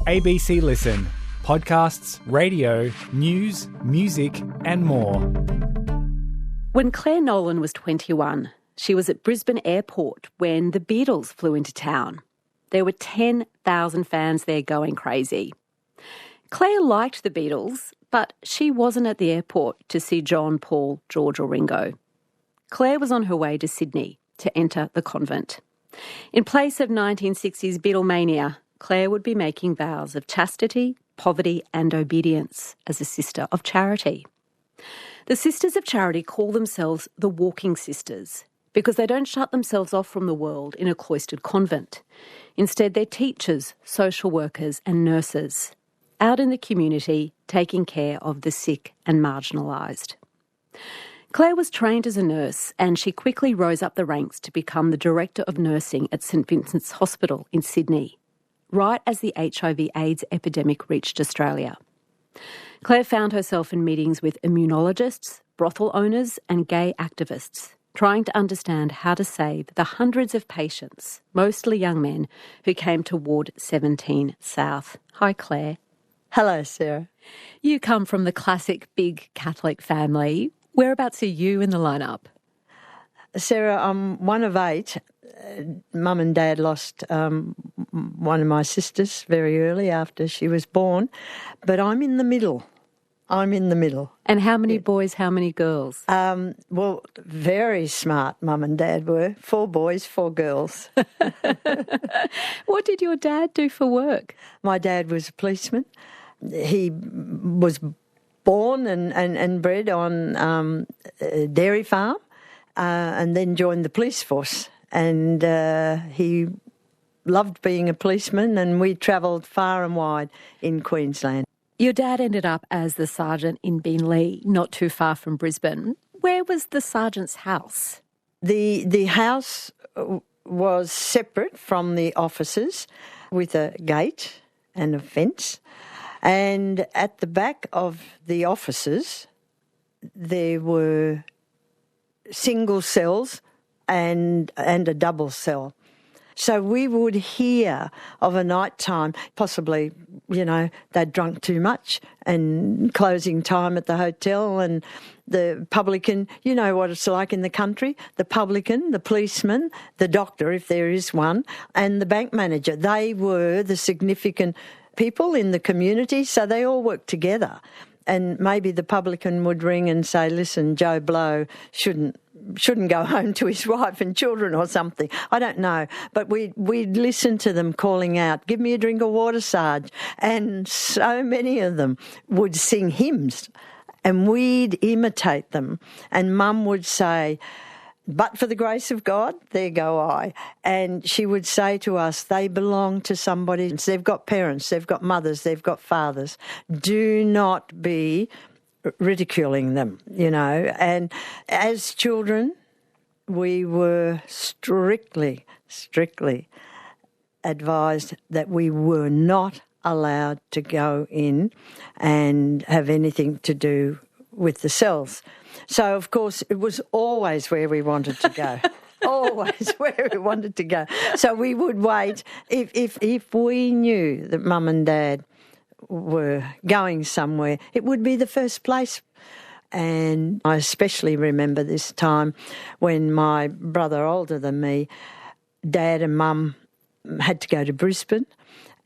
ABC Listen. Podcasts, radio, news, music and more. When Clare Nolan was 21, she was at Brisbane Airport when the Beatles flew into town. There were 10,000 fans there going crazy. Clare liked the Beatles, but she wasn't at the airport to see John, Paul, George or Ringo. Clare was on her way to Sydney to enter the convent. In place of 1960s Beatlemania, Clare would be making vows of chastity, poverty and obedience as a sister of charity. The Sisters of Charity call themselves the Walking Sisters because they don't shut themselves off from the world in a cloistered convent. Instead, they're teachers, social workers and nurses out in the community taking care of the sick and marginalised. Clare was trained as a nurse and she quickly rose up the ranks to become the Director of Nursing at St Vincent's Hospital in Sydney, right as the HIV AIDS epidemic reached Australia. Clare found herself in meetings with immunologists, brothel owners and gay activists, trying to understand how to save the hundreds of patients, mostly young men, who came to Ward 17 South. Hi, Clare. Hello, Sarah. You come from the classic big Catholic family. Whereabouts are you in the lineup? Sarah, I'm one of 8. Mum and Dad lost one of my sisters very early after she was born, but I'm in the middle. And how many boys, how many girls? Well, very smart Mum and Dad were. 4 boys, 4 girls. What did your dad do for work? My dad was a policeman. He was born and bred on a dairy farm and then joined the police force. And he loved being a policeman and we travelled far and wide in Queensland. Your dad ended up as the sergeant in Beenleigh, not too far from Brisbane. Where was the sergeant's house? The house was separate from the offices with a gate and a fence. And at the back of the offices, there were single cells and a double cell. So we would hear of a night time, possibly, they'd drunk too much and closing time at the hotel and the publican, you know what it's like in the country, the publican, the policeman, the doctor, if there is one, and the bank manager. They were the significant people in the community, so they all worked together. And maybe the publican would ring and say, listen, Joe Blow shouldn't go home to his wife and children or something. I don't know. But we'd listen to them calling out, give me a drink of water, Sarge. And so many of them would sing hymns and we'd imitate them. And Mum would say, but for the grace of God, there go I. And she would say to us, they belong to somebody. They've got parents, they've got mothers, they've got fathers. Do not be ridiculing them, And as children, we were strictly advised that we were not allowed to go in and have anything to do with the cells. So, of course, it was always where we wanted to go. Always where we wanted to go. So we would wait. If we knew that Mum and Dad were going somewhere, it would be the first place. And I especially remember this time when my brother, older than me, Dad and Mum had to go to Brisbane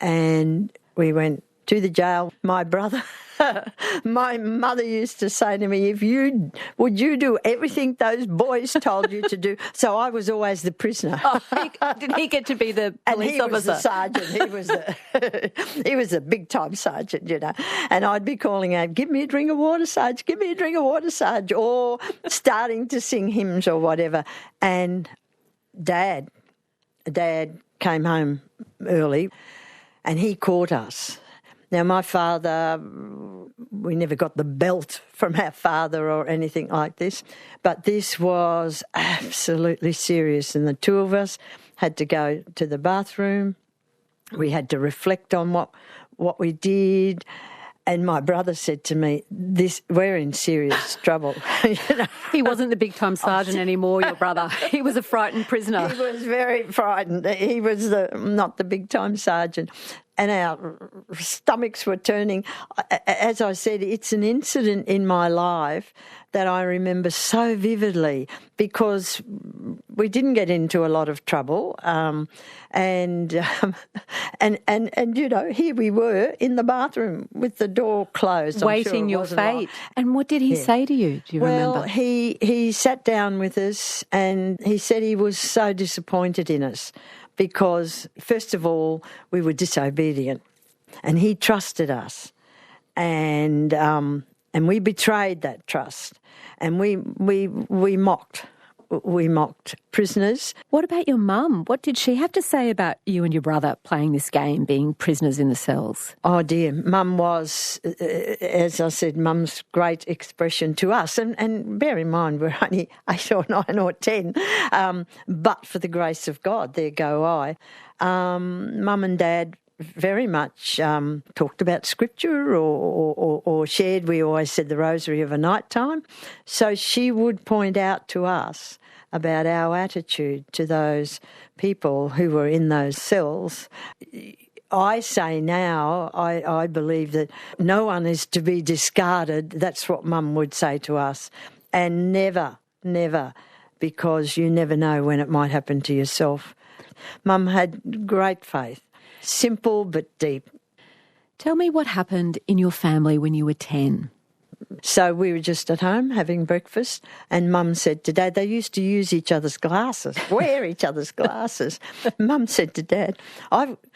and we went to the jail. My brother, my mother used to say to me, would you do everything those boys told you to do? So I was always the prisoner. Oh, did he get to be the police officer? And he was the sergeant. He was a big-time sergeant, And I'd be calling out, give me a drink of water, Sarge, give me a drink of water, Sarge, or starting to sing hymns or whatever. And Dad came home early and he caught us. Now, my father, we never got the belt from our father or anything like this, but this was absolutely serious. And the two of us had to go to the bathroom. We had to reflect on what we did. And my brother said to me, we're in serious trouble. He wasn't the big-time sergeant anymore, your brother. He was a frightened prisoner. He was very frightened. He was not the big-time sergeant. and our stomachs were turning. As I said, it's an incident in my life that I remember so vividly because we didn't get into a lot of trouble, and you know, here we were in the bathroom with the door closed, waiting your fate. And what did he say to you? Do you remember? Well, he sat down with us and he said he was so disappointed in us because, first of all, we were disobedient, and he trusted us, and we betrayed that trust, and we mocked. We mocked prisoners. What about your mum? What did she have to say about you and your brother playing this game, being prisoners in the cells? Oh dear, Mum was, as I said, Mum's great expression to us. And bear in mind, we're only 8 or 9 or 10, but for the grace of God, there go I. Mum and Dad very much talked about scripture or shared, we always said the rosary of a night time. So she would point out to us about our attitude to those people who were in those cells. I say now, I believe that no one is to be discarded. That's what Mum would say to us. And never, because you never know when it might happen to yourself. Mum had great faith. Simple but deep. Tell me what happened in your family when you were 10. So we were just at home having breakfast, and Mum said to Dad, they used to use each other's glasses, wear each other's glasses. Mum said to Dad,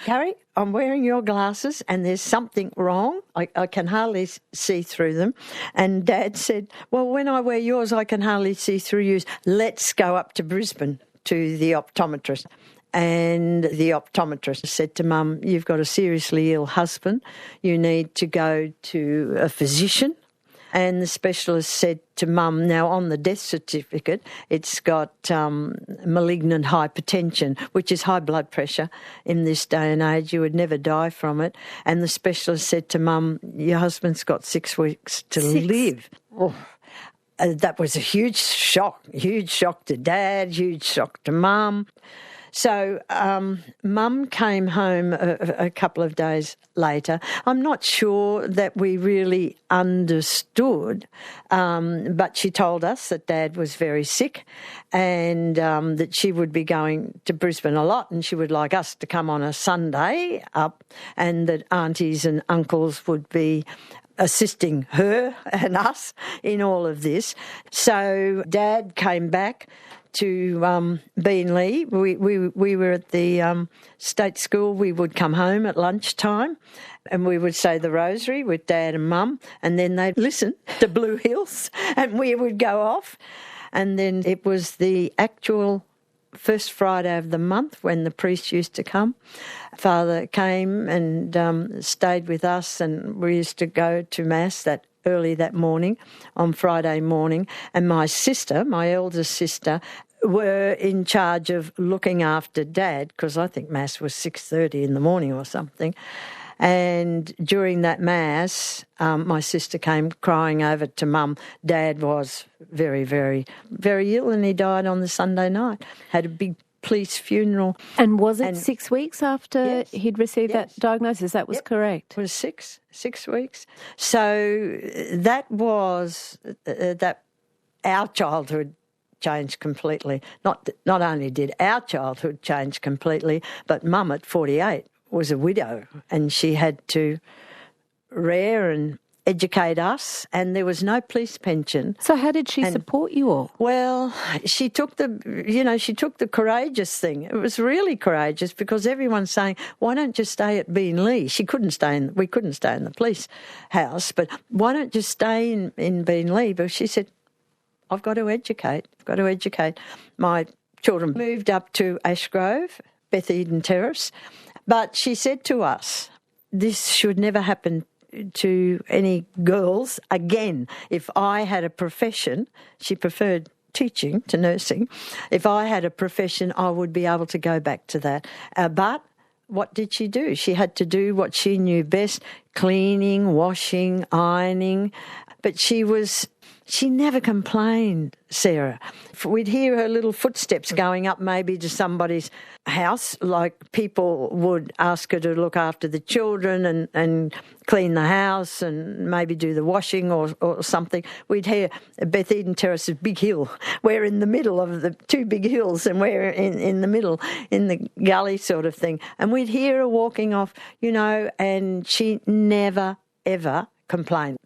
Carrie, I'm wearing your glasses and there's something wrong. I can hardly see through them. And Dad said, well, when I wear yours, I can hardly see through yours. Let's go up to Brisbane to the optometrist. And the optometrist said to Mum, you've got a seriously ill husband. You need to go to a physician. And the specialist said to Mum, now on the death certificate, it's got malignant hypertension, which is high blood pressure in this day and age. You would never die from it. And the specialist said to Mum, your husband's got 6 weeks to live. Oh. That was a huge shock to Dad, huge shock to Mum. So Mum came home a couple of days later. I'm not sure that we really understood, but she told us that Dad was very sick and that she would be going to Brisbane a lot and she would like us to come on a Sunday up, and that aunties and uncles would be assisting her and us in all of this. So Dad came back to Beenleigh. We were at the state school. We would come home at lunchtime and we would say the rosary with Dad and Mum, and then they'd listen to Blue Hills and we would go off. And then it was the actual first Friday of the month when the priest used to come. Father came and stayed with us, and we used to go to Mass early that morning, on Friday morning, and my sister, my eldest sister, were in charge of looking after Dad, because I think Mass was 6:30 in the morning or something. And during that Mass, my sister came crying over to Mum. Dad was very, very, very ill, and he died on the Sunday night. Had a big police funeral. And was it 6 weeks after he'd received that diagnosis? That was correct. It was six weeks. So that was that our childhood changed completely. Not only did our childhood change completely, but Mum at 48 was a widow, and she had to rear and educate us, and there was no police pension. So how did she support you all? Well, she took the courageous thing. It was really courageous because everyone's saying, why don't you stay at Beenleigh? We couldn't stay in the police house, but why don't you stay in Beenleigh? But she said, I've got to educate. My children moved up to Ashgrove, Beth Eden Terrace, but she said to us, this should never happen to any girls again. If I had a profession, she preferred teaching to nursing. If I had a profession, I would be able to go back to that. But what did she do? She had to do what she knew best, cleaning, washing, ironing. But she was she never complained, Sarah. We'd hear her little footsteps going up maybe to somebody's house, like people would ask her to look after the children and clean the house and maybe do the washing or something. We'd hear Beth Eden Terrace's big hill. We're in the middle of the two big hills and we're in the middle, in the gully sort of thing. And we'd hear her walking off, and she never, ever complained.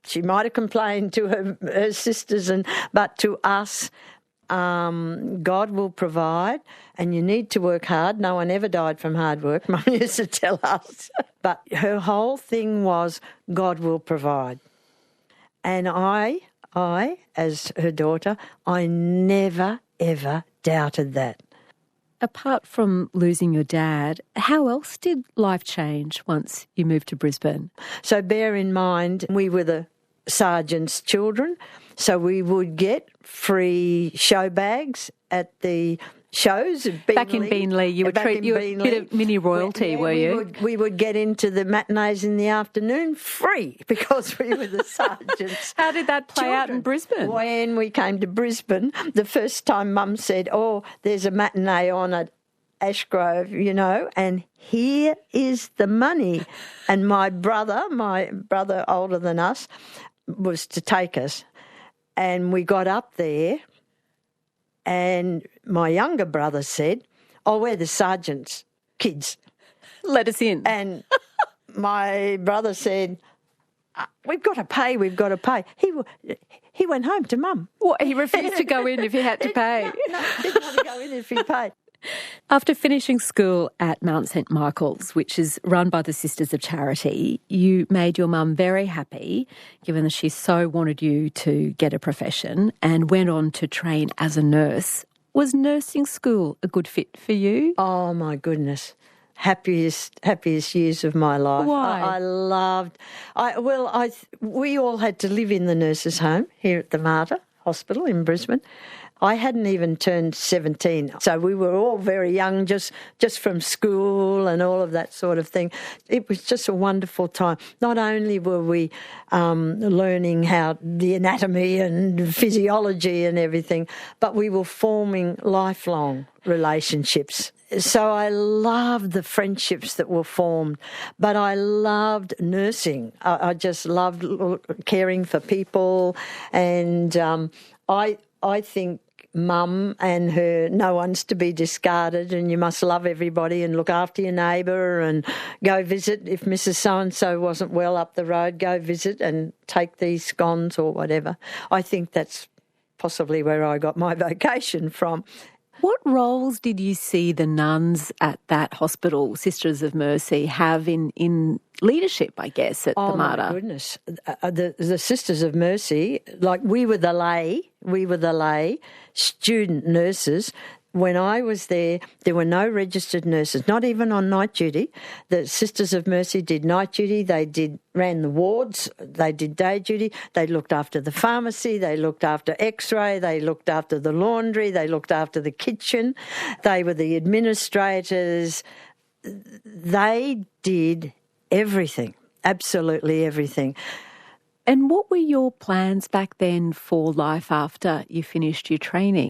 She might have complained to her sisters, but to us, God will provide, and you need to work hard. No one ever died from hard work, Mum used to tell us. But her whole thing was God will provide. And I, as her daughter, I never, ever doubted that. Apart from losing your dad, how else did life change once you moved to Brisbane? So bear in mind, we were the sergeant's children, so we would get free show bags at the shows. Back in Beenleigh, you were a bit of mini royalty, were you? We would get into the matinees in the afternoon free because we were the sergeants. How did that play out in Brisbane? When we came to Brisbane, the first time Mum said, there's a matinee on at Ashgrove, and here is the money. And my brother older than us, was to take us. And we got up there and my younger brother said, we're the sergeant's kids. Let us in. And my brother said, we've got to pay. He went home to Mum. What, he refused to go in if he had to pay? No, didn't want to go in if he paid. After finishing school at Mount St Michael's, which is run by the Sisters of Charity, you made your mum very happy, given that she so wanted you to get a profession, and went on to train as a nurse. Was nursing school a good fit for you? Oh, my goodness. Happiest years of my life. Why? We all had to live in the nurses' home here at the Mater Hospital in Brisbane. I hadn't even turned 17, so we were all very young, just from school and all of that sort of thing. It was just a wonderful time. Not only were we learning how the anatomy and physiology and everything, but we were forming lifelong relationships. So I loved the friendships that were formed, but I loved nursing. I just loved caring for people, and I think Mum and her, no one's to be discarded, and you must love everybody and look after your neighbour and go visit. If Mrs. So-and-so wasn't well up the road, go visit and take these scones or whatever. I think that's possibly where I got my vocation from. What roles did you see the nuns at that hospital, Sisters of Mercy, have in leadership, I guess, at the Mater? Oh, my goodness. The Sisters of Mercy, like we were the lay student nurses. When I was there were no registered nurses, not even on night duty. The Sisters of Mercy did night duty. They ran the wards. They did day duty. They looked after the pharmacy. They looked after X-ray. They looked after the laundry. They looked after the kitchen. They were the administrators. They did everything, absolutely everything. And what were your plans back then for life after you finished your training?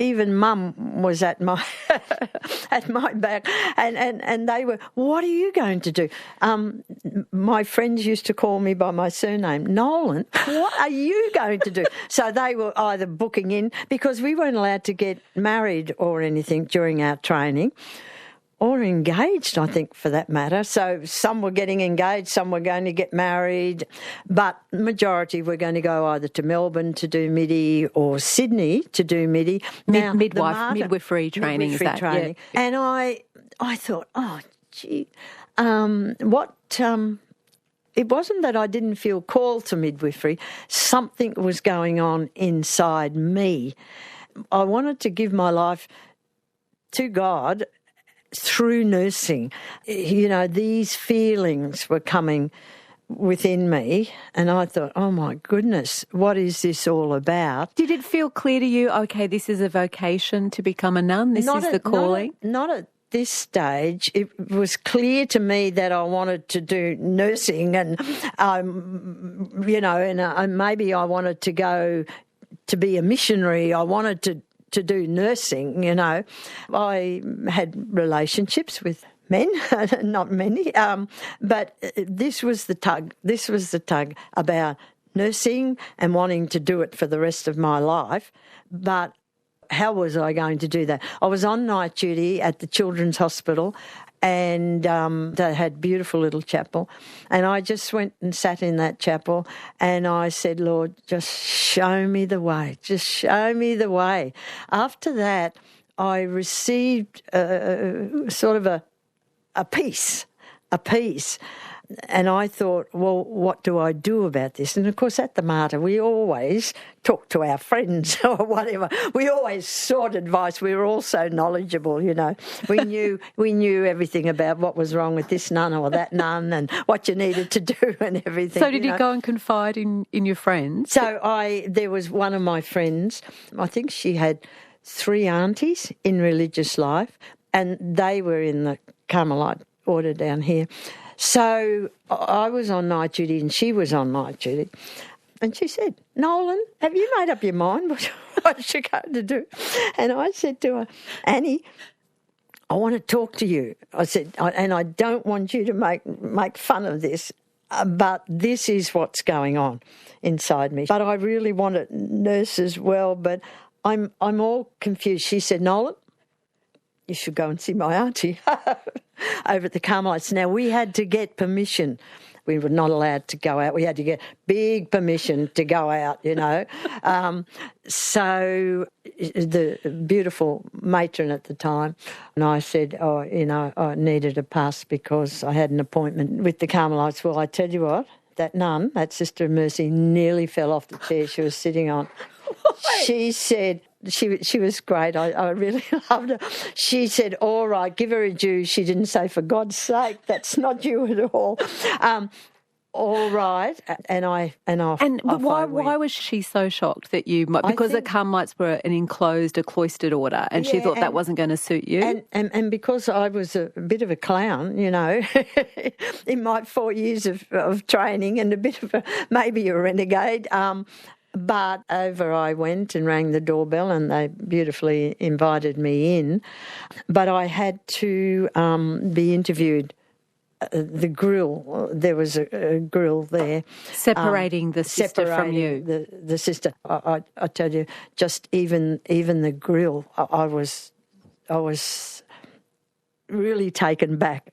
Even Mum was at my back, and they were, what are you going to do? My friends used to call me by my surname, Nolan. What are you going to do? So they were either booking in, because we weren't allowed to get married or anything during our training, or engaged, I think, for that matter. So some were getting engaged, some were going to get married, but the majority were going to go either to Melbourne to do MIDI or Sydney to do MIDI. Now, midwifery training, is that? Training. Yeah. And I thought, it wasn't that I didn't feel called to midwifery. Something was going on inside me. I wanted to give my life to God through nursing. These feelings were coming within me, and I thought, oh my goodness, what is this all about? Did it feel clear to you, okay, this is a vocation to become a nun, this is the calling? Not at this stage, it was clear to me that I wanted to do nursing and, maybe I wanted to go to be a missionary. I wanted to do nursing, I had relationships with men, not many, but this was the tug. This was the tug about nursing and wanting to do it for the rest of my life. But how was I going to do that? I was on night duty at the Children's Hospital, and they had beautiful little chapel, and I just went and sat in that chapel, and I said, Lord, just show me the way, just show me the way. After that, I received sort of a peace. And I thought, well, what do I do about this? And, of course, at the Mater, we always talk to our friends or whatever. We always sought advice. We were all so knowledgeable, We knew everything about what was wrong with this nun or that nun and what you needed to do and everything. So did you go and confide in your friends? So there was one of my friends, I think she had 3 aunties in religious life, and they were in the Carmelite order down here. So I was on night duty and she was on night duty. And she said, Nolan, have you made up your mind what you're going to do? And I said to her, Annie, I want to talk to you. I said, and I don't want you to make fun of this, but this is what's going on inside me. But I really want to nurse as well, but I'm all confused. She said, Nolan, you should go and see my auntie over at the Carmelites. Now, we had to get permission. We were not allowed to go out. We had to get big permission to go out, So the beautiful matron at the time, and I said, I needed a pass because I had an appointment with the Carmelites. Well, I tell you what, that nun, that Sister of Mercy, nearly fell off the chair she was sitting on. She said, she was great. I really loved her. She said, all right, give her a due. She didn't say, for God's sake, that's not you at all. All right. And why was she so shocked that you might, because the Carmelites were a cloistered order, and she thought that wasn't going to suit you? And because I was a bit of a clown, in my 4 years of training, and a bit of maybe a renegade, but over I went and rang the doorbell, and they beautifully invited me in. But I had to be interviewed. The grill, there was a grill there. Separating the sister from you. The sister. I tell you, just even the grill, I was really taken back.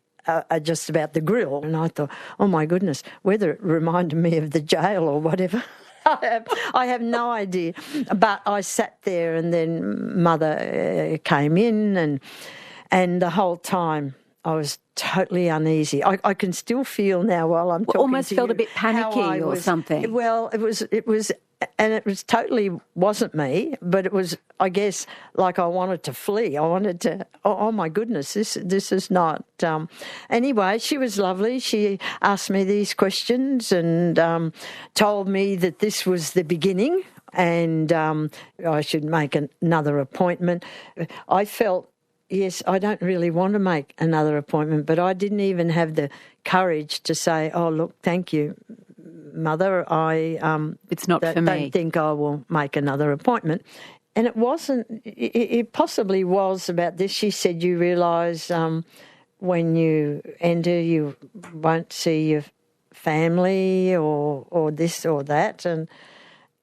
Just about the grill. And I thought, oh my goodness, whether it reminded me of the jail or whatever. I have no idea. But I sat there, and then Mother came in, and the whole time I was totally uneasy. I can still feel now while I'm talking almost to felt you a bit panicky or something. Well, it was, and it was totally wasn't me, but it was, I guess, like I wanted to flee. I wanted to, oh my goodness, this is not. Anyway, she was lovely. She asked me these questions and told me that this was the beginning, and I should make another appointment. I felt, yes, I don't really want to make another appointment, but I didn't even have the courage to say, oh, look, thank you, Mother, it's not for me. Don't think I will make another appointment. And it wasn't, it possibly was about this. She said, you realise when you enter, you won't see your family or this or that. And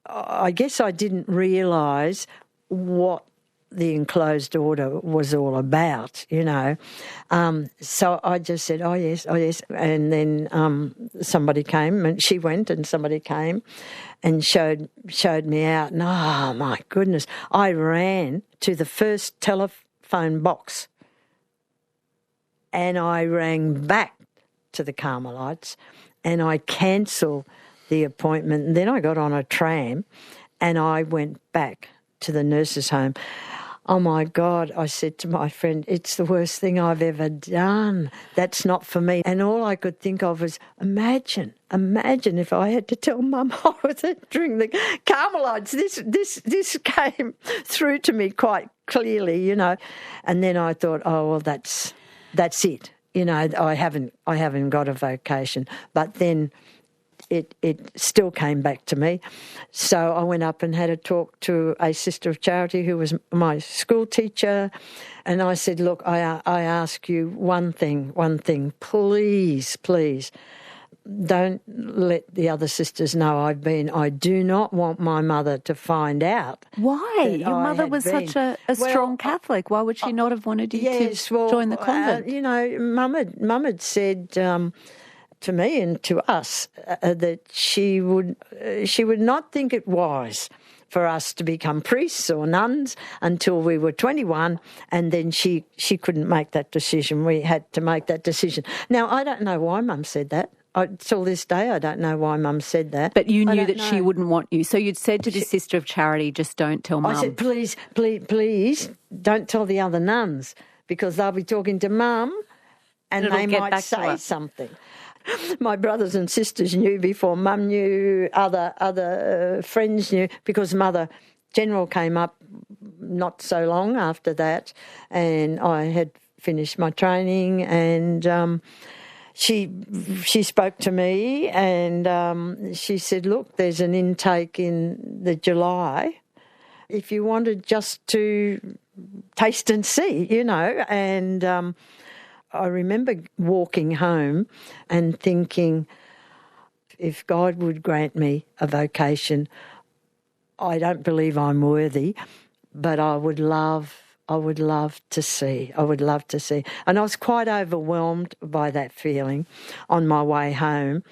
I guess I didn't realise what the enclosed order was all about, So I just said, oh yes. And then somebody came, and she went, and somebody came and showed me out. And oh my goodness, I ran to the first telephone box, and I rang back to the Carmelites, and I cancelled the appointment. And then I got on a tram, and I went back to the nurses' home. Oh, my God, I said to my friend, it's the worst thing I've ever done. That's not for me. And all I could think of was, imagine if I had to tell Mum I was entering the Carmelites. This came through to me quite clearly, you know. And then I thought, oh, well, that's it. You know, I haven't got a vocation. But then it still came back to me. So I went up and had a talk to a sister of charity who was my school teacher, and I said, look, I ask you one thing, please, don't let the other sisters know I do not want my mother to find out. Why? Your mother was such a strong Catholic. Why would she not have wanted you to join the convent? You know, Mum had said to me and to us that she would not think it wise for us to become priests or nuns until we were 21, and then she couldn't make that decision. We had to make that decision. Now, I don't know why Mum said that. Till this day, I don't know why Mum said that. But you knew that she wouldn't want you. So you'd said to the sister of charity, just don't tell Mum. I said, please, don't tell the other nuns, because they'll be talking to Mum and they might say something. My brothers and sisters knew before Mum knew, other friends knew, because Mother General came up not so long after that, and I had finished my training, and she spoke to me, and she said, look, there's an intake in the July if you wanted just to taste and see, you know, and I remember walking home and thinking, if God would grant me a vocation, I don't believe I'm worthy, but I would love to see. And I was quite overwhelmed by that feeling on my way home.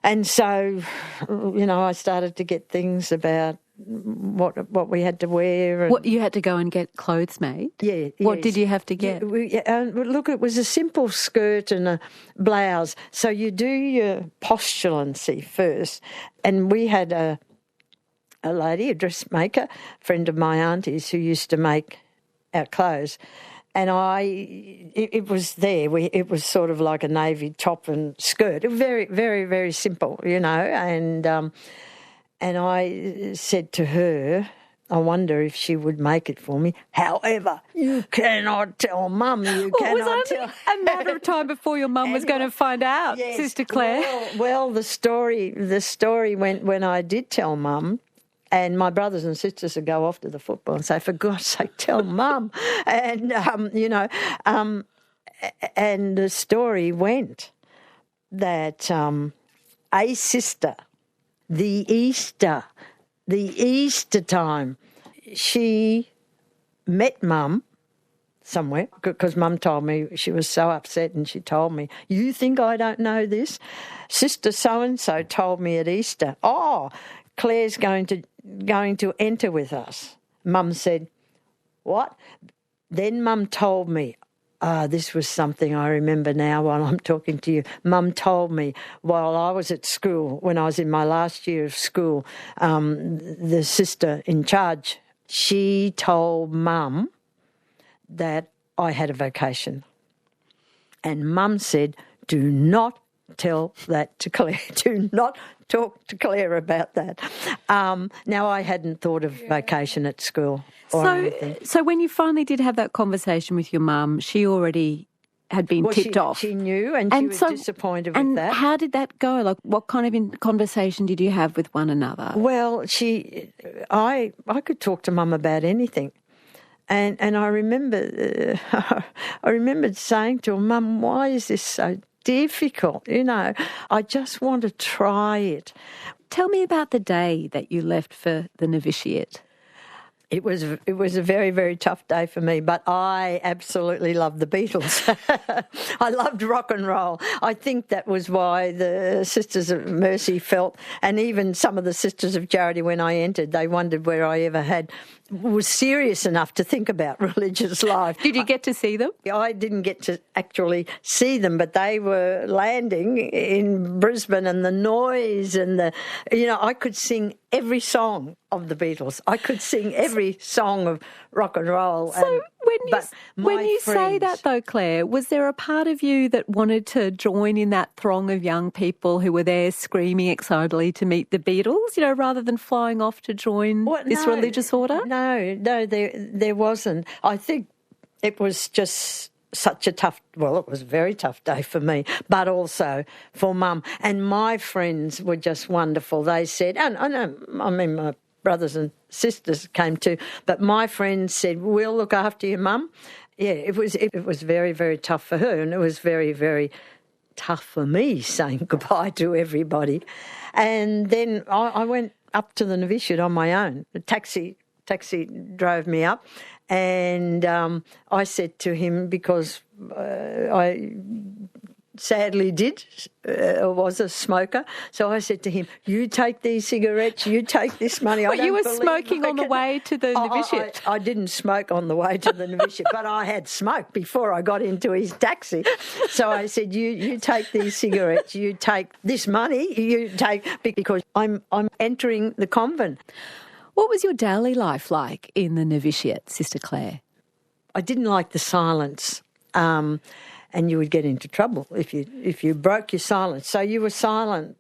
And so, you know, I started to get things about what we had to wear. And what, you had to go and get clothes made? Yeah. What did you have to get? Look, it was a simple skirt and a blouse. So you do your postulancy first. And we had a lady, a dressmaker, a friend of my auntie's, who used to make our clothes. And it was there. It was sort of like a navy top and skirt. It was very, very, very simple, you know. And I said to her, I wonder if she would make it for me. However, you cannot tell Mum. You cannot tell. It was a matter of time before your mum was going to find out, yes, Sister Clare. Well, the story went when I did tell Mum. And my brothers and sisters would go off to the football and say, for God's sake, tell Mum. And, you know, and the story went that a sister, the Easter time, she met Mum somewhere, because Mum told me, she was so upset, and she told me, you think I don't know this? Sister so-and-so told me at Easter, oh, Claire's going to enter with us. Mum said, what? Then Mum told me, this was something I remember now while I'm talking to you. Mum told me while I was at school, when I was in my last year of school, the sister in charge, she told Mum that I had a vocation. And Mum said, do not tell that to Claire. Do not talk to Claire about that. Now, I hadn't thought of vocation at school or anything. So when you finally did have that conversation with your mum, she already had been tipped off. She knew, and she was disappointed with that. And how did that go? Like, what kind of conversation did you have with one another? Well, I could talk to Mum about anything. And I remember saying to her, Mum, why is this so difficult? You know, I just want to try it. Tell me about the day that you left for the novitiate. It was a very, very tough day for me, but I absolutely loved the Beatles. I loved rock and roll. I think that was why the Sisters of Mercy felt, and even some of the Sisters of Charity, when I entered, they wondered where I ever was serious enough to think about religious life. Did you get to see them? I didn't get to actually see them, but they were landing in Brisbane, and the noise and I could sing every song of the Beatles. I could sing every every song of rock and roll. So when you say that though, Claire, was there a part of you that wanted to join in that throng of young people who were there screaming excitedly to meet the Beatles, rather than flying off to join this religious order? No, there wasn't. I think it was just such a it was a very tough day for me, but also for Mum. And my friends were just wonderful. They said, my brothers and sisters came too, but my friends said, we'll look after you, Mum. Yeah, it was very, very tough for her, and it was very, very tough for me saying goodbye to everybody. And then I went up to the novitiate on my own. The taxi drove me up, and I said to him, because I sadly was a smoker, so I said to him, you take these cigarettes, you take this money. But you were smoking on the way to the novitiate. I didn't smoke on the way to the novitiate, but I had smoked before I got into his taxi. So I said, you take these cigarettes, you take this money, you take, because I'm entering the convent. What was your daily life like in the novitiate, Sister Clare? I didn't like the silence, and you would get into trouble if you broke your silence. So you were silent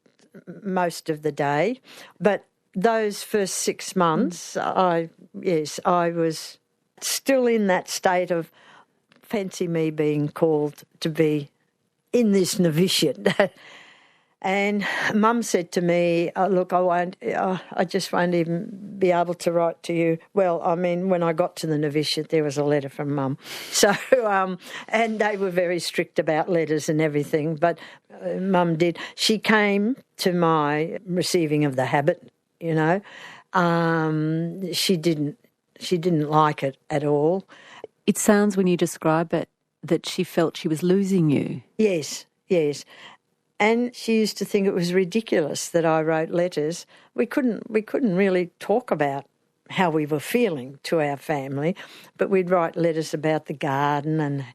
most of the day, but those first 6 months, I was still in that state of fancy me being called to be in this novitiate. And Mum said to me, look, I just won't even be able to write to you. Well, I mean, when I got to the novitiate, there was a letter from Mum. So, and they were very strict about letters and everything, but Mum did. She came to my receiving of the habit, She didn't like it at all. It sounds, when you describe it, that she felt she was losing you. Yes. And she used to think it was ridiculous that I wrote letters. We couldn't really talk about how we were feeling to our family, but we'd write letters about the garden and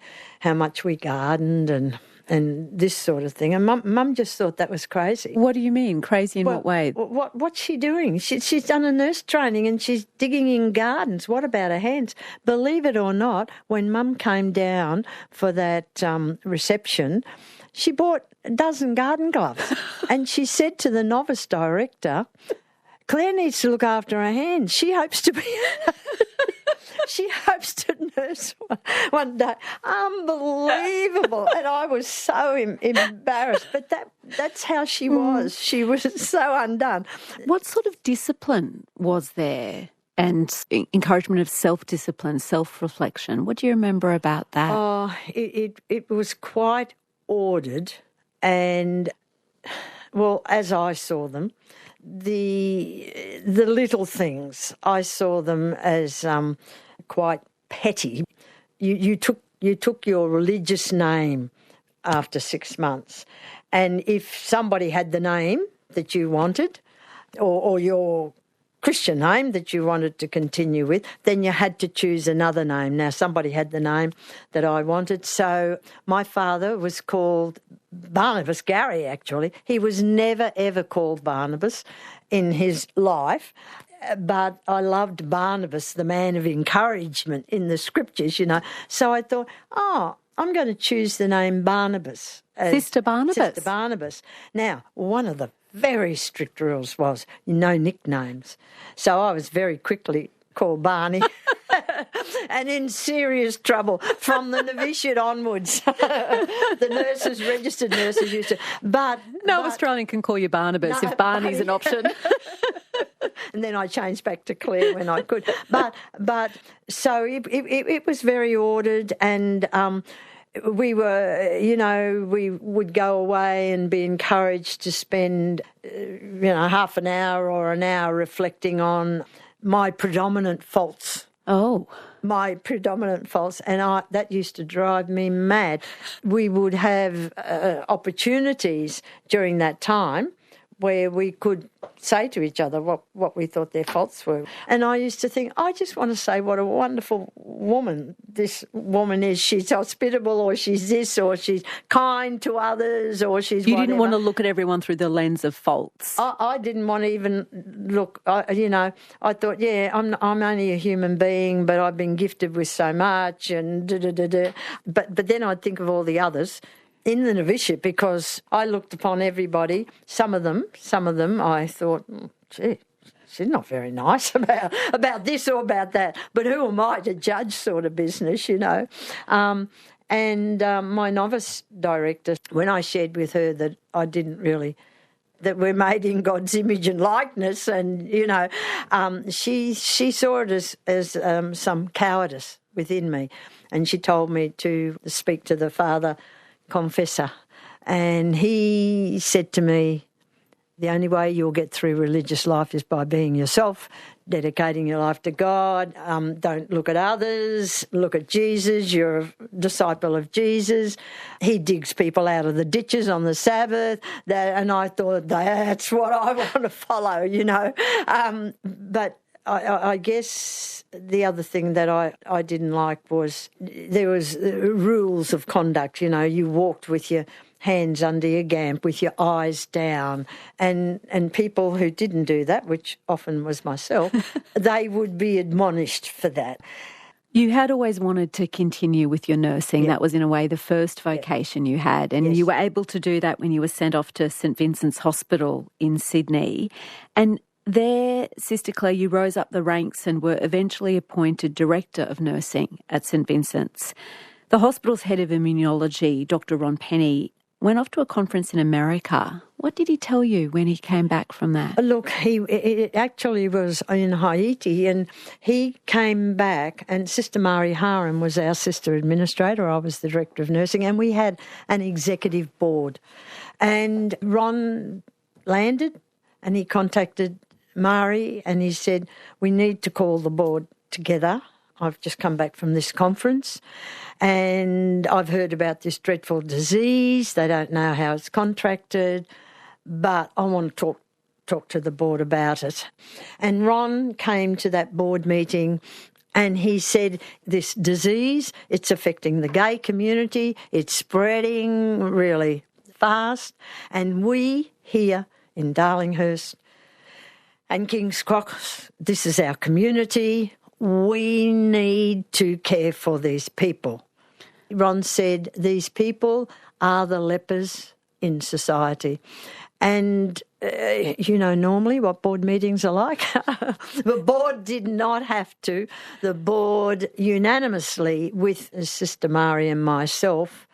how much we gardened and this sort of thing. And Mum just thought that was crazy. What do you mean, crazy in what way? What's she doing? She's done a nurse training and she's digging in gardens. What about her hands? Believe it or not, when Mum came down for that reception, she bought a dozen garden gloves and she said to the novice director, Claire needs to look after her hands. She hopes to nurse one day. Unbelievable. And I was so embarrassed. But that's how she was. She was so undone. What sort of discipline was there? And encouragement of self-discipline, self-reflection. What do you remember about that? Oh, it was quite ordered, and well, as I saw them, the little things, I saw them as quite petty. You took your religious name after 6 months, and if somebody had the name that you wanted, or your Christian name that you wanted to continue with, then you had to choose another name. Now, somebody had the name that I wanted. So my father was called Barnabas Gary, actually. He was never, ever called Barnabas in his life. But I loved Barnabas, the man of encouragement in the scriptures, So I thought, I'm going to choose the name Barnabas. Sister Barnabas. Sister Barnabas. Now, one of the very strict rules was no nicknames. So I was very quickly called Barney and in serious trouble from the novitiate onwards. The registered nurses used to. But Australian can call you Barnabas if Barney's an option. And then I changed back to Claire when I could. But so it was very ordered, and we were, we would go away and be encouraged to spend, half an hour or an hour reflecting on my predominant faults. Oh. My predominant faults, and that used to drive me mad. We would have opportunities during that time where we could say to each other what we thought their faults were. And I used to think, I just want to say what a wonderful woman this woman is. She's hospitable, or she's this, or she's kind to others, or she's You whatever. didn't want to look at everyone through the lens of faults. I didn't want to even look, I thought, yeah, I'm only a human being, but I've been gifted with so much, and da-da-da-da. But then I'd think of all the others in the novitiate, because I looked upon everybody. Some of them I thought, gee, she's not very nice about this or about that. But who am I to judge, sort of business, And my novice director, when I shared with her that I didn't really, that we're made in God's image and likeness, and, she saw it as some cowardice within me. And she told me to speak to the father confessor. And he said to me, the only way you'll get through religious life is by being yourself, dedicating your life to God. Don't look at others. Look at Jesus. You're a disciple of Jesus. He digs people out of the ditches on the Sabbath. And I thought, that's what I want to follow, But I guess the other thing that I didn't like was there was rules of conduct. You walked with your hands under your gamp, with your eyes down, and people who didn't do that, which often was myself, they would be admonished for that. You had always wanted to continue with your nursing. Yeah. That was, in a way, the first vocation you had. And yes. You were able to do that when you were sent off to St Vincent's Hospital in Sydney. And there, Sister Clare, you rose up the ranks and were eventually appointed Director of Nursing at St Vincent's. The hospital's head of immunology, Dr. Ron Penny, went off to a conference in America. What did he tell you when he came back from that? Look, he actually was in Haiti, and he came back, and Sister Mari Haram was our sister administrator. I was the Director of Nursing, and we had an executive board. And Ron landed, and he contacted Mari, and he said, we need to call the board together. I've just come back from this conference, and I've heard about this dreadful disease. They don't know how it's contracted, but I want to talk to the board about it. And Ron came to that board meeting, and he said, this disease, it's affecting the gay community, it's spreading really fast, and we here in Darlinghurst and King's Cross, this is our community. We need to care for these people. Ron said, these people are the lepers in society. And, normally what board meetings are like. The board did not have to. The board unanimously, with Sister Mari and myself,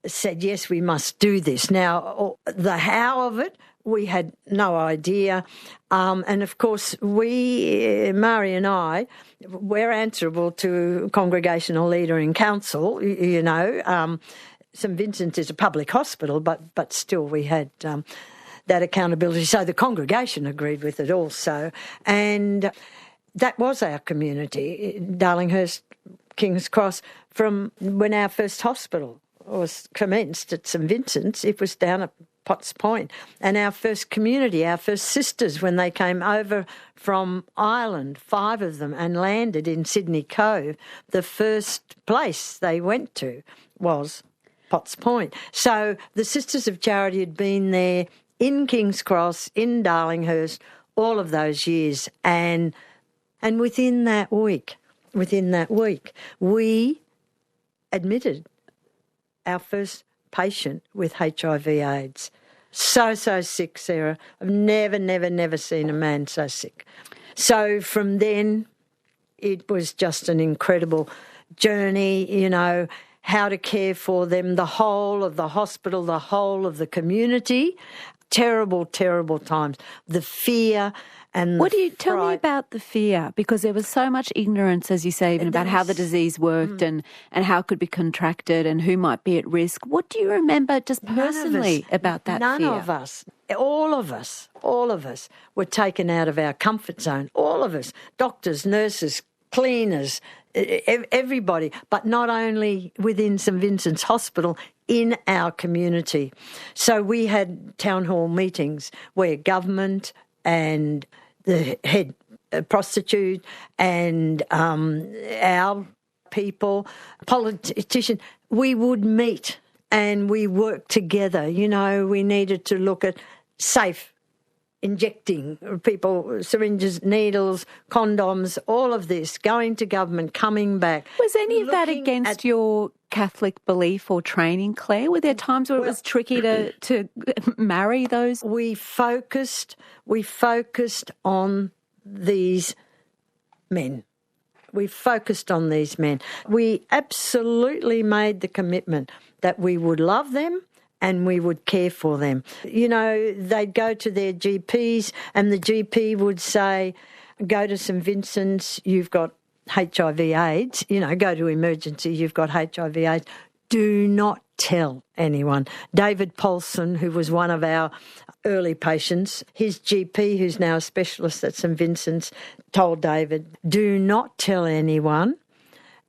said, yes, we must do this. Now, the how of it, we had no idea. And, of course, Mari and I, we're answerable to congregational leader in council, St Vincent is a public hospital, but still we had that accountability. So the congregation agreed with it also. And that was our community, Darlinghurst, King's Cross. From when our first hospital was commenced at St Vincent's, it was down at Potts Point. And our first community, our first sisters, when they came over from Ireland, 5 of them, and landed in Sydney Cove, the first place they went to was Potts Point. So the Sisters of Charity had been there in King's Cross, in Darlinghurst, all of those years. And within that week, we admitted our first patient with HIV AIDS. So sick, Sarah. I've never seen a man so sick. So from then, it was just an incredible journey, how to care for them, the whole of the hospital, the whole of the community. Terrible times. The fear and what do you tell me about the fear? Because there was so much ignorance, as you say, even about how the disease worked and how it could be contracted and who might be at risk. What do you remember just personally about that fear? None of us, all of us were taken out of our comfort zone. All of us, doctors, nurses, cleaners, everybody, but not only within St Vincent's Hospital, in our community. So we had town hall meetings where government and the head prostitute and our people, politicians, we would meet and we worked together. You know, we needed to look at safe injecting people, syringes, needles, condoms, all of this, going to government, coming back. Was any of that against your Catholic belief or training, Claire? Were there times where it was tricky to marry those? We focused on these men. We focused on these men. We absolutely made the commitment that we would love them and we would care for them. You know, they'd go to their GPs and the GP would say, go to St Vincent's, you've got HIV AIDS. You know, go to emergency, you've got HIV AIDS. Do not tell anyone. David Paulson, who was one of our early patients, his GP, who's now a specialist at St Vincent's, told David, do not tell anyone.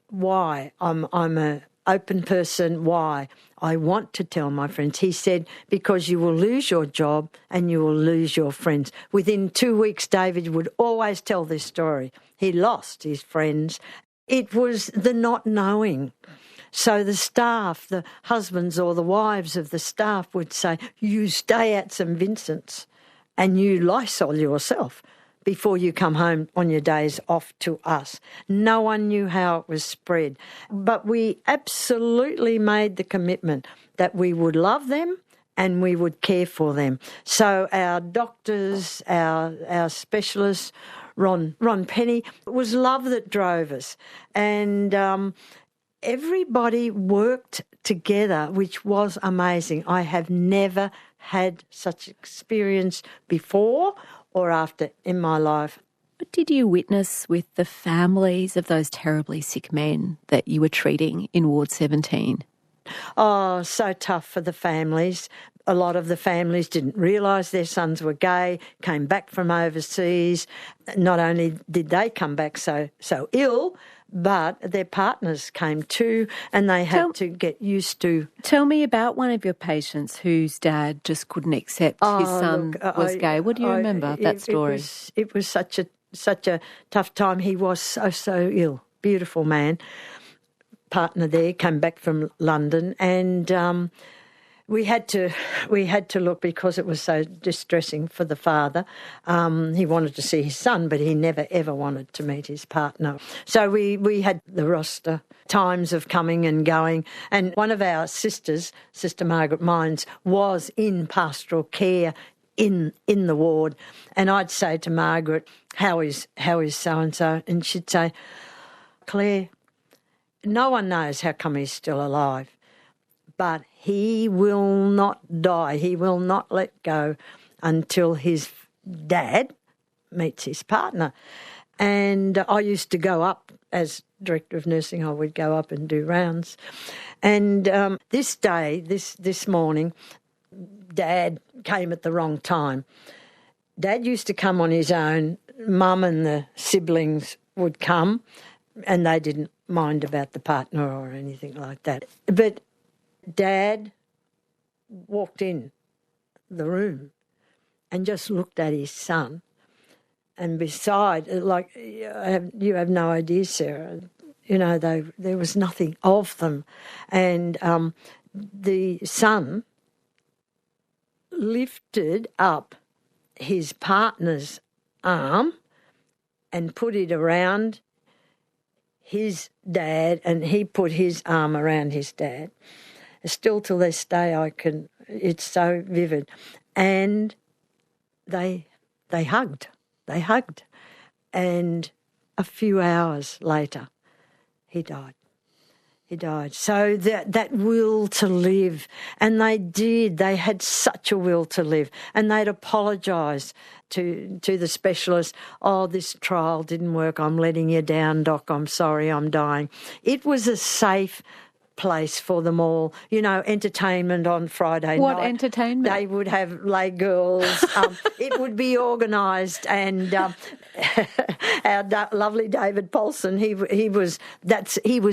Why? I'm an open person. Why? I want to tell my friends. He said, because you will lose your job and you will lose your friends. Within 2 weeks, David would always tell this story. He lost his friends. It was the not knowing. So the staff, the husbands or the wives of the staff would say, you stay at St Vincent's and you Lysol yourself before you come home on your days off to us. No one knew how it was spread. But we absolutely made the commitment that we would love them and we would care for them. So our doctors, our specialists, Ron Penny, it was love that drove us. And everybody worked together, which was amazing. I have never had such experience before or after in my life. What did you witness with the families of those terribly sick men that you were treating in Ward 17? Oh, so tough for the families. A lot of the families didn't realise their sons were gay, came back from overseas. Not only did they come back so ill, but their partners came too, and they had to get used to. Tell me about one of your patients whose dad just couldn't accept his son was gay. What do you remember that story? It was such a tough time. He was so ill. Beautiful man. Partner there came back from London, and we had to look because it was so distressing for the father. He wanted to see his son, but he never ever wanted to meet his partner. So we had the roster times of coming and going. And one of our sisters, Sister Margaret Mines, was in pastoral care in the ward. And I'd say to Margaret, how is so and so? And she'd say, Claire, no one knows how come he's still alive, but he will not die. He will not let go until his dad meets his partner. And I used to go up as director of nursing. I would go up and do rounds. And this day, this morning, Dad came at the wrong time. Dad used to come on his own. Mum and the siblings would come, and they didn't mind about the partner or anything like that. But Dad walked in the room and just looked at his son, and beside, like, you have no idea, Sarah, you know, there was nothing of them. And the son lifted up his partner's arm and put it around his dad, and he put his arm around his dad. Still to this day, it's so vivid. And they hugged. They hugged. And a few hours later, he died. He died. So that will to live, and they had such a will to live, and they'd apologise to the specialist, oh, this trial didn't work, I'm letting you down, Doc, I'm sorry, I'm dying. It was a safe place for them all. You know, entertainment on Friday night. What entertainment? They would have lay girls. It would be organised, and our lovely David Paulson, he was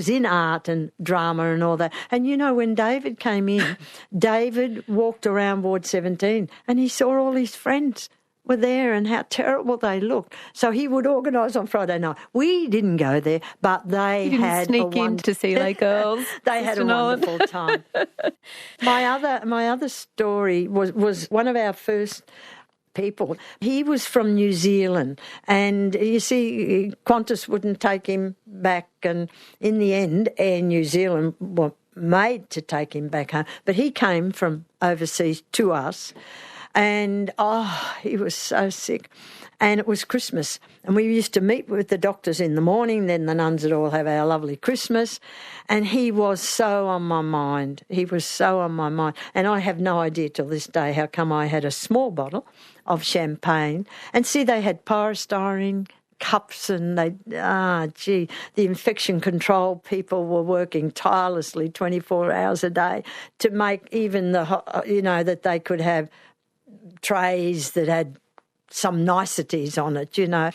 in art and drama and all that. And you know, when David came in, David walked around Ward 17 and he saw all his friends were there and how terrible they looked. So he would organise on Friday night. We didn't go there, but they had sneak in to see lay girls. They had a wonderful time. My other story was one of our first people. He was from New Zealand, and you see, Qantas wouldn't take him back, and in the end, Air New Zealand were made to take him back home. But he came from overseas to us. And, he was so sick. And it was Christmas. And we used to meet with the doctors in the morning. Then the nuns would all have our lovely Christmas. And he was so on my mind. And I have no idea till this day how come I had a small bottle of champagne. And see, they had pyrostyrene cups, and the infection control people were working tirelessly 24 hours a day to make even that they could have trays that had some niceties on it, you know.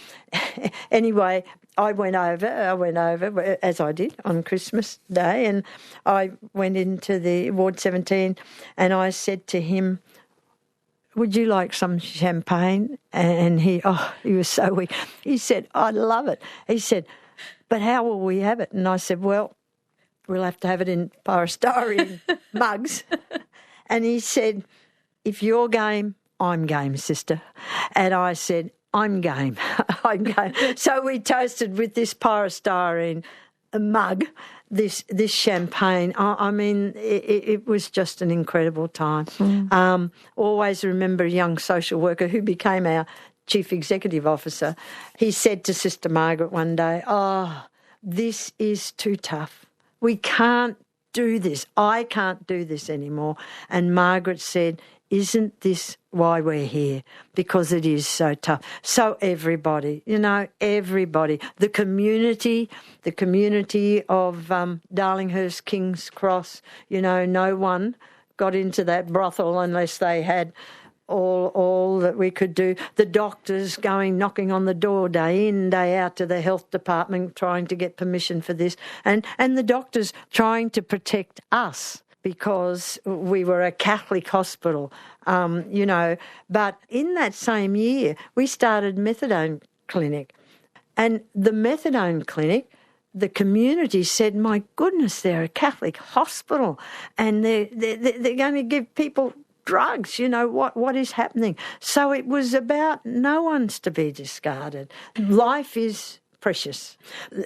Anyway, I went over as I did on Christmas Day, and I went into the Ward 17 and I said to him, would you like some champagne? And he was so weak. He said, I'd love it. He said, but how will we have it? And I said, well, we'll have to have it in pyrostyrene mugs. And he said, if you're game, I'm game, sister. And I said, I'm game. I'm game. So we toasted with this pyrostyrene mug, this champagne. I mean, it was just an incredible time. Always remember a young social worker who became our chief executive officer. He said to Sister Margaret one day, this is too tough. We can't do this. I can't do this anymore. And Margaret said, isn't this why we're here? Because it is so tough. So everybody, the community of Darlinghurst, King's Cross, no one got into that brothel unless they had all that we could do. The doctors knocking on the door day in, day out to the health department trying to get permission for this, and the doctors trying to protect us, because we were a Catholic hospital, But in that same year, we started methadone clinic. And the methadone clinic, the community said, my goodness, they're a Catholic hospital and they're going to give people drugs, what is happening? So it was about no one's to be discarded. Life is precious.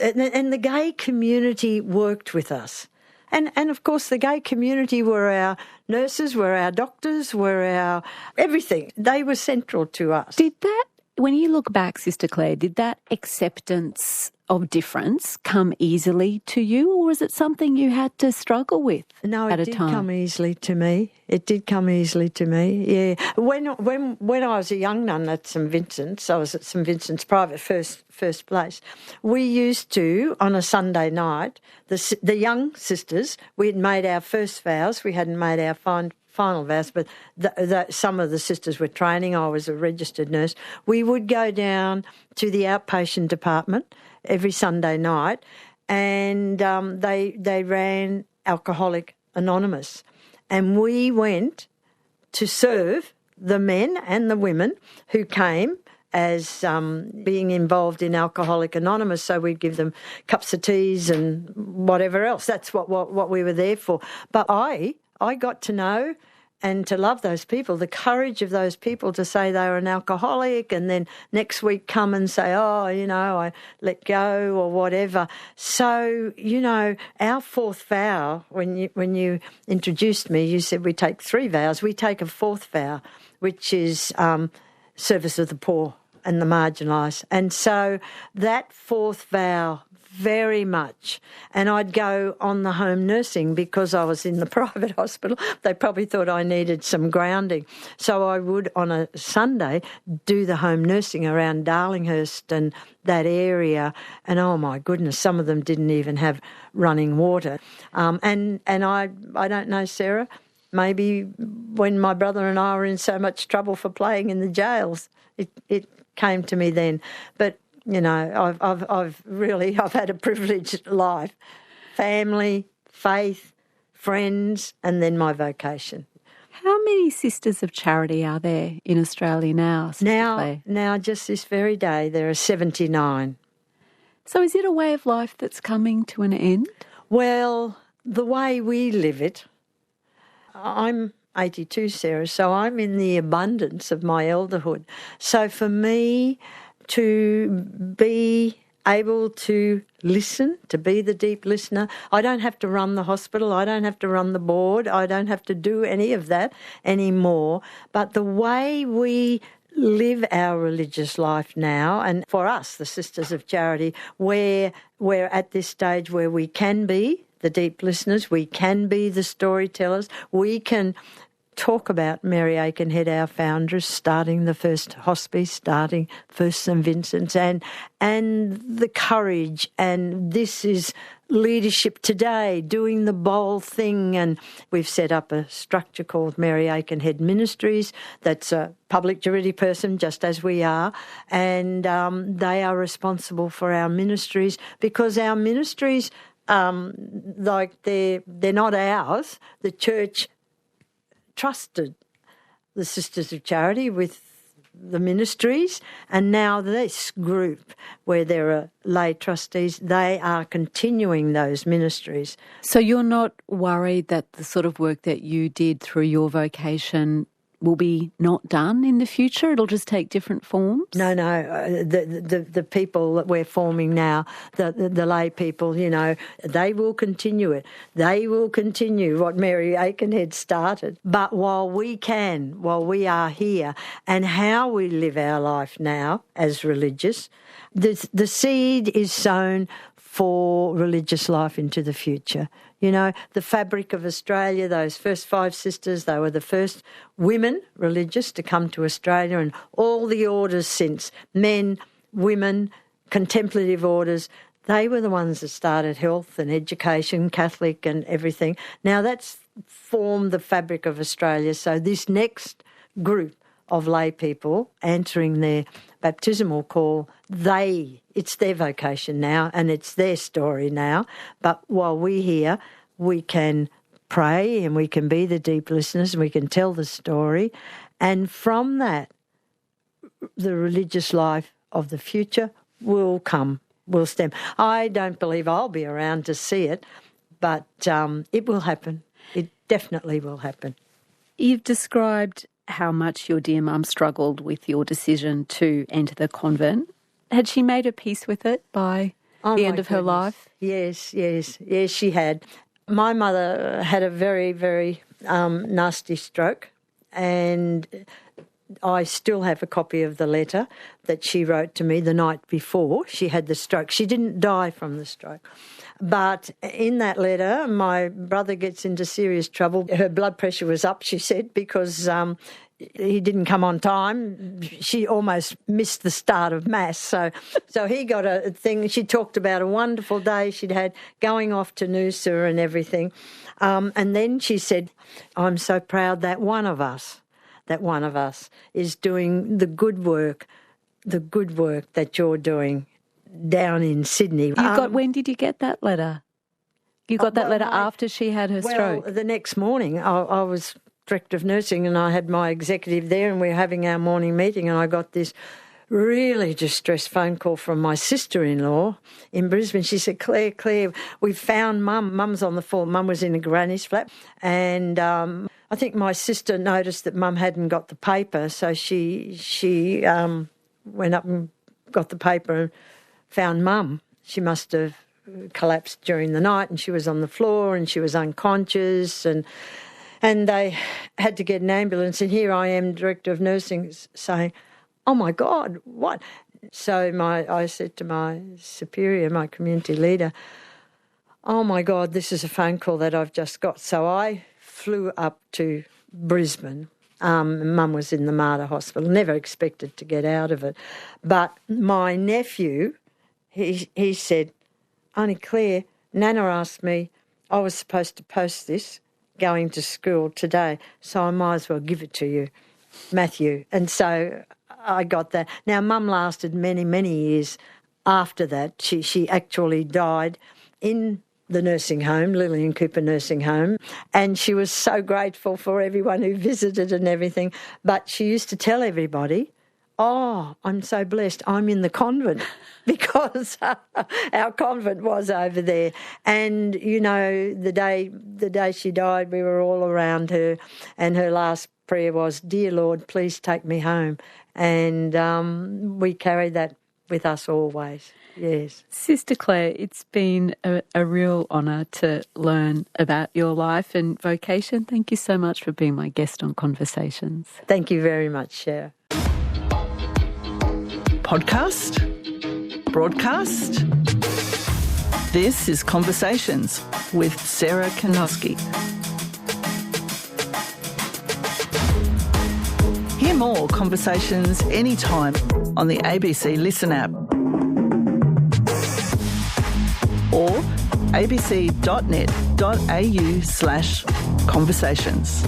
And the gay community worked with us. And of course, the gay community were our nurses, were our doctors, were our everything. They were central to us. Did that, when you look back, Sister Clare, did that acceptance of difference come easily to you, or was it something you had to struggle with at a time? No, it did come easily to me. It did come easily to me, yeah. When I was a young nun at St Vincent's, I was at St Vincent's private first place, we used to, on a Sunday night, the young sisters, we had made our first vows, we hadn't made our final vows, but some of the sisters were training. I was a registered nurse. We would go down to the outpatient department every Sunday night, and they ran Alcoholic Anonymous, and we went to serve the men and the women who came as being involved in Alcoholic Anonymous. So we'd give them cups of teas and whatever else. That's what we were there for. But I got to know and to love those people, the courage of those people to say they were an alcoholic and then next week come and say, I let go or whatever. So, our fourth vow, when you introduced me, you said we take 3 vows. We take a fourth vow, which is service of the poor and the marginalised. And so that fourth vow very much. And I'd go on the home nursing because I was in the private hospital. They probably thought I needed some grounding. So I would, on a Sunday, do the home nursing around Darlinghurst and that area. And, oh, my goodness, some of them didn't even have running water. And I don't know, Sarah, maybe when my brother and I were in so much trouble for playing in the jails, it came to me then. But you know, I've had a privileged life, family, faith, friends, and then my vocation. How many Sisters of Charity are there in Australia now, Sister Clare? Now, just this very day, there are 79. So is it a way of life that's coming to an end? Well, the way we live it, I'm 82, Sarah, so I'm in the abundance of my elderhood. So for me, to be able to listen, to be the deep listener. I don't have to run the hospital. I don't have to run the board. I don't have to do any of that anymore. But the way we live our religious life now, and for us, the Sisters of Charity, we're at this stage where we can be the deep listeners, we can be the storytellers, we can talk about Mary Aikenhead, our foundress, starting the first hospice, starting first St Vincent's, and the courage, and this is leadership today, doing the bold thing. And we've set up a structure called Mary Aikenhead Ministries that's a public charity person, just as we are, and they are responsible for our ministries because our ministries, like they're not ours. The church trusted the Sisters of Charity with the ministries, and now this group where there are lay trustees, they are continuing those ministries. So you're not worried that the sort of work that you did through your vocation will be not done in the future? It'll just take different forms? No. The people that we're forming now, the lay people, you know, they will continue it. They will continue what Mary Aikenhead started. But while we are here, and how we live our life now as religious, the seed is sown for religious life into the future. You know, the fabric of Australia, those first 5 sisters, they were the first women religious to come to Australia, and all the orders since, men, women, contemplative orders, they were the ones that started health and education, Catholic and everything. Now that's formed the fabric of Australia. So this next group of lay people answering their baptismal call, it's their vocation now and it's their story now. But while we're here, we can pray and we can be the deep listeners and we can tell the story. And from that, the religious life of the future will stem. I don't believe I'll be around to see it, but it will happen. It definitely will happen. You've described how much your dear mum struggled with your decision to enter the convent. Had she made her peace with it by the end of her life? Yes, she had. My mother had a very, very nasty stroke, and I still have a copy of the letter that she wrote to me the night before she had the stroke. She didn't die from the stroke. But in that letter, my brother gets into serious trouble. Her blood pressure was up, she said, because he didn't come on time. She almost missed the start of Mass. So he got a thing. She talked about a wonderful day she'd had going off to Noosa and everything. And then she said, I'm so proud that one of us is doing the good work that you're doing down in Sydney. When did you get that letter? You got that letter after she had her stroke? Well, the next morning I was Director of Nursing and I had my executive there and we were having our morning meeting and I got this really distressed phone call from my sister-in-law in Brisbane. She said, Claire, we found Mum. Mum's on the floor. Mum was in a granny's flat and I think my sister noticed that Mum hadn't got the paper, so she went up and got the paper and found Mum. She must have collapsed during the night and she was on the floor and she was unconscious and they had to get an ambulance. And here I am, Director of Nursing, saying, oh, my God, what? So I said to my superior, my community leader, oh my God, this is a phone call that I've just got. So I flew up to Brisbane. Mum was in the Mater Hospital, never expected to get out of it. But my nephew, he said, Auntie Claire, Nana asked me, I was supposed to post this going to school today, so I might as well give it to you, Matthew. And so I got that. Now, Mum lasted many, many years after that. She actually died in the nursing home, Lillian Cooper Nursing Home, and she was so grateful for everyone who visited and everything. But she used to tell everybody, oh, I'm so blessed, I'm in the convent, because our convent was over there. And, you know, the day she died, we were all around her, and her last prayer was, Dear Lord, please take me home. And we carry that with us always. Yes. Sister Clare, it's been a real honour to learn about your life and vocation. Thank you so much for being my guest on Conversations. Thank you very much, Cher. Podcast? Broadcast? This is Conversations with Sarah Kanoski. Hear more Conversations anytime on the ABC Listen app or abc.net.au/conversations.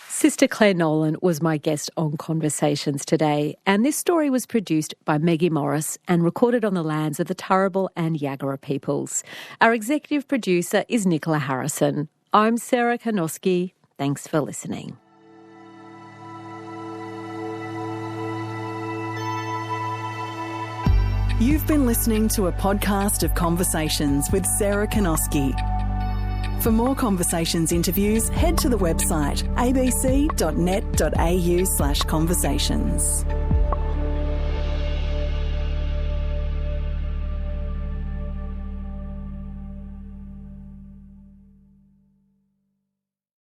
Sister Clare Nolan was my guest on Conversations today, and this story was produced by Maggie Morris and recorded on the lands of the Turrbal and Yagara peoples. Our executive producer is Nicola Harrison. I'm Sarah Kanoski. Thanks for listening. You've been listening to a podcast of Conversations with Sarah Kanoski. For more Conversations interviews, head to the website abc.net.au/conversations.